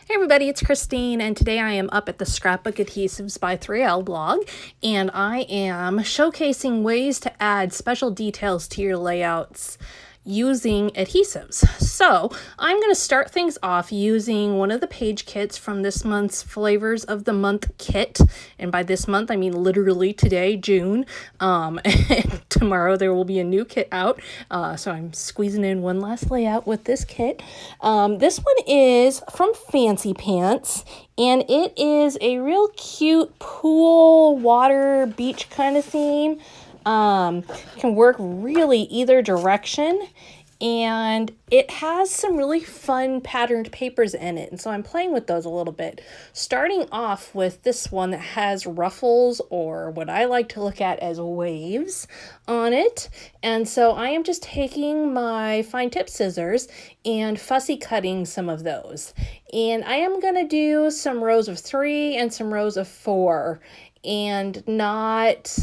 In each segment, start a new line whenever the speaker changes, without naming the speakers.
Hey everybody, it's Christine, and today I am up at the Scrapbook Adhesives by 3L blog, and I am showcasing ways to add special details to your layouts using adhesives. So I'm going to start things off using one of the page kits from this month's Flavors of the Month kit, and by this month I mean literally today, June, and tomorrow there will be a new kit out, so I'm squeezing in one last layout with this kit. This one is from Fancy Pants, and it is a real cute pool, water, beach kind of theme. Can work really either direction, and it has some really fun patterned papers in it, and so I'm playing with those a little bit, starting off with this one that has ruffles, or what I like to look at as waves on it. And so I am just taking my fine tip scissors and fussy cutting some of those, and I am going to do some rows of 3 and some rows of 4 and not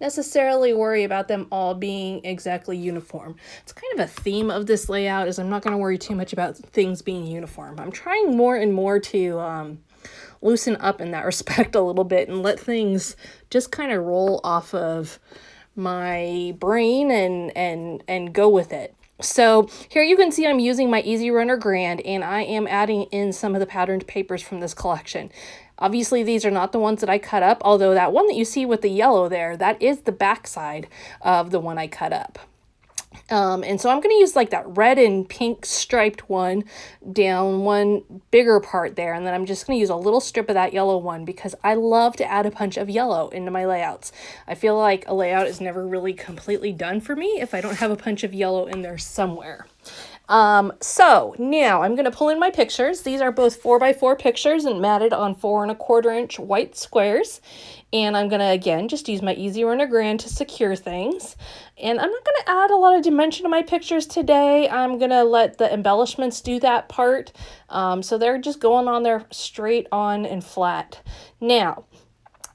necessarily worry about them all being exactly uniform. It's kind of a theme of this layout, is I'm not going to worry too much about things being uniform. I'm trying more and more to loosen up in that respect a little bit and let things just kind of roll off of my brain and go with it. So here you can see I'm using my Easy Runner Grand, and I am adding in some of the patterned papers from this collection. Obviously, these are not the ones that I cut up, although that one that you see with the yellow there, that is the back side of the one I cut up. And so I'm going to use like that red and pink striped one down one bigger part there. And then I'm just going to use a little strip of that yellow one because I love to add a punch of yellow into my layouts. I feel like a layout is never really completely done for me if I don't have a punch of yellow in there somewhere. So now I'm going to pull in my pictures. These are both 4x4 pictures and matted on 4 1/4 inch white squares. And I'm going to, again, just use my Easy Runner Grand to secure things. And I'm not going to add a lot of dimension to my pictures today. I'm going to let the embellishments do that part. So they're just going on there straight on and flat. Now,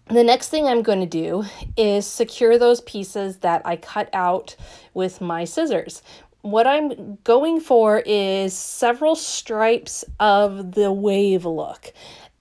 the next thing I'm going to do is secure those pieces that I cut out with my scissors. What I'm going for is several stripes of the wave look,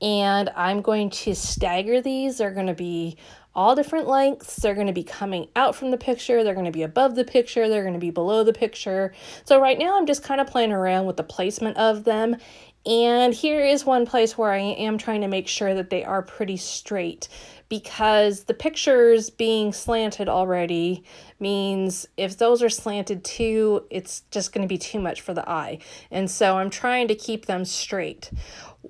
and I'm going to stagger these. They're going to be all different lengths. They're going to be coming out from the picture. They're going to be above the picture. They're going to be below the picture. So right now I'm just kind of playing around with the placement of them. And here is one place where I am trying to make sure that they are pretty straight, because the pictures being slanted already means if those are slanted too, it's just going to be too much for the eye. And so I'm trying to keep them straight.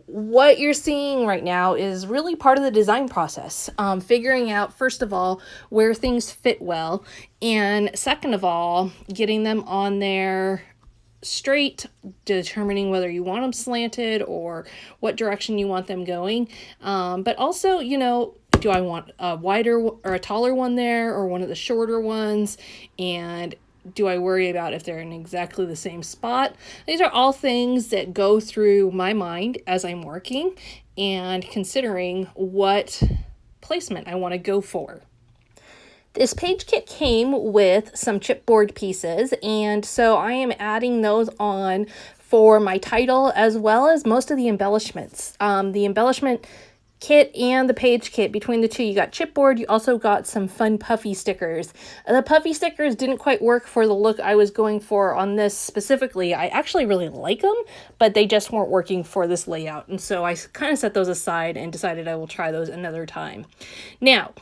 What you're seeing right now is really part of the design process. Figuring out, first of all, where things fit well, and second of all, getting them on there straight, determining whether you want them slanted or what direction you want them going. But also, you know, do I want a wider or a taller one there or one of the shorter ones? And do I worry about if they're in exactly the same spot? These are all things that go through my mind as I'm working and considering what placement I want to go for. This page kit came with some chipboard pieces, and so I am adding those on for my title as well as most of the embellishments. The embellishment kit and the page kit, between the two, you got chipboard. You also got some fun puffy stickers. The puffy stickers didn't quite work for the look I was going for on this specifically. I actually really like them, but they just weren't working for this layout, and so I kind of set those aside and decided I will try those another time. Now,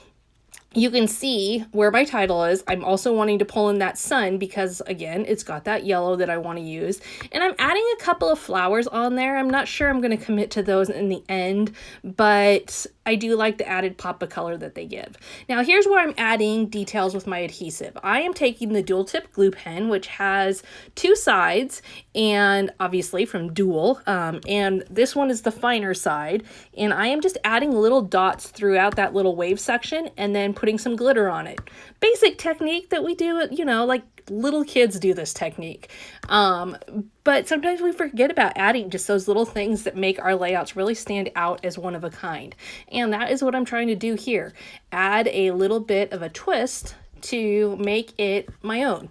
you can see where my title is. I'm also wanting to pull in that sun because, again, it's got that yellow that I want to use. And I'm adding a couple of flowers on there. I'm not sure I'm going to commit to those in the end, but I do like the added pop of color that they give. Now, here's where I'm adding details with my adhesive. I am taking the dual tip glue pen, which has 2 sides, and obviously from Dual, and this one is the finer side, and I am just adding little dots throughout that little wave section and then putting some glitter on it. Basic technique that we do, you know, like little kids do this technique. But sometimes we forget about adding just those little things that make our layouts really stand out as one of a kind. And that is what I'm trying to do here. Add a little bit of a twist to make it my own.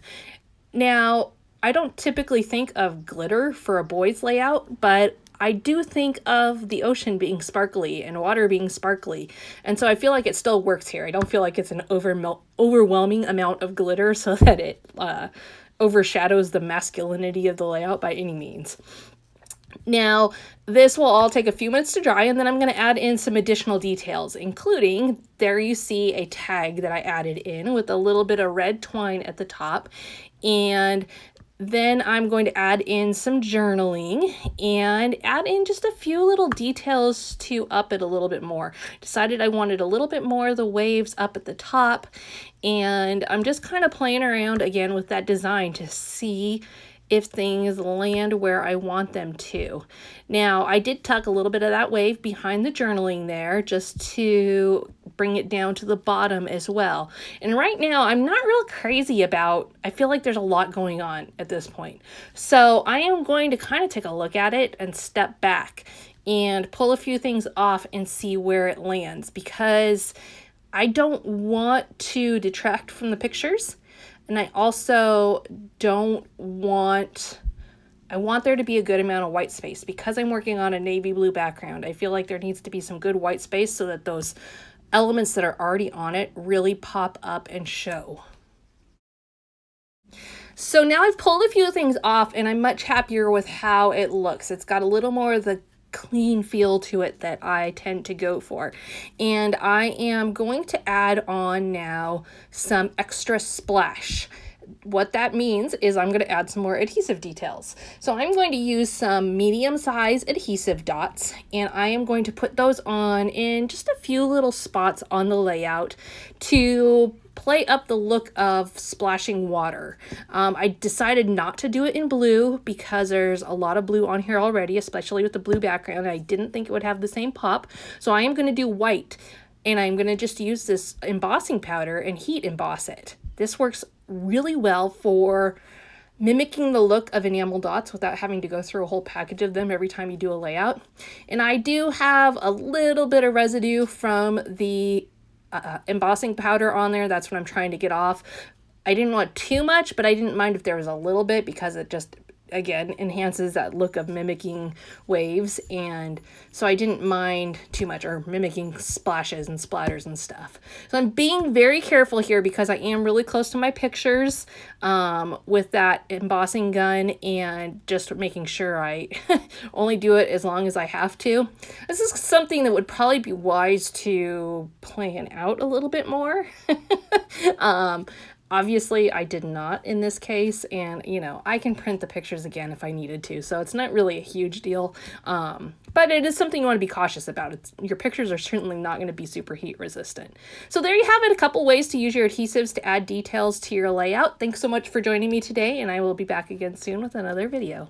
Now, I don't typically think of glitter for a boy's layout, but I do think of the ocean being sparkly and water being sparkly. And so I feel like it still works here. I don't feel like it's an overwhelming amount of glitter so that it overshadows the masculinity of the layout by any means. Now, this will all take a few minutes to dry, and then I'm going to add in some additional details, including, there you see a tag that I added in with a little bit of red twine at the top. And then I'm going to add in some journaling and add in just a few little details to up it a little bit more. Decided I wanted a little bit more of the waves up at the top, and I'm just kind of playing around again with that design to see if things land where I want them to. Now, I did tuck a little bit of that wave behind the journaling there just to bring it down to the bottom as well. And right now, I'm not real crazy about, I feel like there's a lot going on at this point. So I am going to kind of take a look at it and step back and pull a few things off and see where it lands, because I don't want to detract from the pictures. And I also don't want, I want there to be a good amount of white space. Because I'm working on a navy blue background, I feel like there needs to be some good white space so that those elements that are already on it really pop up and show. So now I've pulled a few things off and I'm much happier with how it looks. It's got a little more of the clean feel to it that I tend to go for. And I am going to add on now some extra splash. What that means is I'm going to add some more adhesive details. So I'm going to use some medium-sized adhesive dots, and I am going to put those on in just a few little spots on the layout to play up the look of splashing water. I decided not to do it in blue because there's a lot of blue on here already, especially with the blue background. I didn't think it would have the same pop. So I am going to do white, and I'm going to just use this embossing powder and heat emboss it. This works really well for mimicking the look of enamel dots without having to go through a whole package of them every time you do a layout. And I do have a little bit of residue from the embossing powder on there. That's what I'm trying to get off. I didn't want too much, but I didn't mind if there was a little bit because it just, again, enhances that look of mimicking waves. And so I didn't mind too much, or mimicking splashes and splatters and stuff. So I'm being very careful here because I am really close to my pictures with that embossing gun, and just making sure I only do it as long as I have to. This is something that would probably be wise to plan out a little bit more. Obviously, I did not in this case, and, you know, I can print the pictures again if I needed to, so it's not really a huge deal, but it is something you want to be cautious about. Your pictures are certainly not going to be super heat resistant. So there you have it, a couple ways to use your adhesives to add details to your layout. Thanks so much for joining me today, and I will be back again soon with another video.